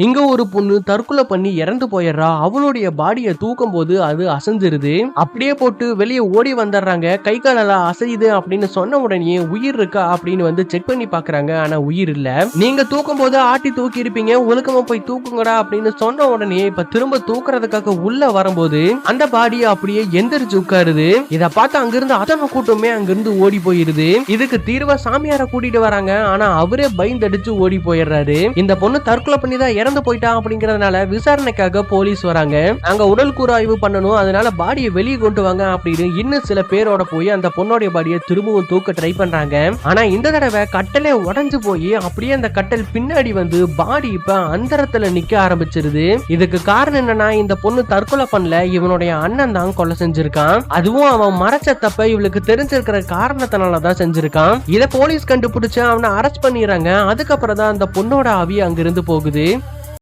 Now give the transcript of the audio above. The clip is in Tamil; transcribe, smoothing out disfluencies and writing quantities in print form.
இங்க ஒரு பொண்ணு தற்கொலை பண்ணி இறந்து போயிடுறா. அவளுடைய பாடியை தூக்கும் போது அது அசைஞ்சிருது. அப்படியே போட்டு வெளியே ஓடி வந்துடுறாங்க. கை காலெல்லாம் அசையுது அப்படின்னு சொன்ன உடனே உயிர் இருக்கா அப்படின்னு வந்து செக் பண்ணி பாக்குறாங்க. ஆனா உயிர் இல்ல. நீங்க தூக்கும் போது ஆட்டி தூக்கி இருப்பீங்க, ஒழுக்கமா போய் தூக்குங்கடா அப்படின்னு சொன்ன உடனே இப்ப திரும்ப தூக்குறதுக்காக உள்ள வரும்போது அந்த பாடி அப்படியே எந்திரிச்சு உட்காருது. இத பார்த்து அங்கிருந்து அத்தனை கூட்டமே அங்கிருந்து ஓடி போயிருது. இதுக்கு தீர்வா சாமியார கூட்டிட்டு வராங்க. ஆனா அவரே பயந்தடிச்சு ஓடி போயிடுறாரு. இந்த பொண்ணு தற்கொலை பண்ணி தான் இறந்து போயிட்டா அப்படிங்கறதுனால விசாரணைக்காக போலீஸ் வராங்க. அங்க உடல் கூறு ஆய்வு பண்ணணும், அதனால பாடியை வெளியே கொண்டு வாங்க அப்படின்னு இன்னும் சில பேரோட போய் அந்த பொண்ணோட பாடியை திரும்பவும் தூக்க ட்ரை பண்றாங்க. ஆனா இந்த தடவை கட்டலே உடைஞ்சு போய் அப்படியே அந்த கட்டல் பின்னாடி வந்து பாடி இப்ப அந்தரத்துல நிக்க ஆரம்பிச்சிருது. இதுக்கு காரணம் என்னன்னா, இந்த பொண்ணு தற்கொலை பண்ணல, இவனுடைய அண்ணன் தான் கொலை செஞ்சிருக்கான். அதுவும் அவன் மறைச்ச தப்ப இவளுக்கு தெரிஞ்சிருக்கிற காரணத்தினாலதான் செஞ்சிருக்கான். இத போலீஸ் கண்டுபிடிச்சு அவனை அரெஸ்ட் பண்ணிடுறாங்க. அதுக்கப்புறம் தான் அந்த பொண்ணோட ஆவி அங்கிருந்து போகுது.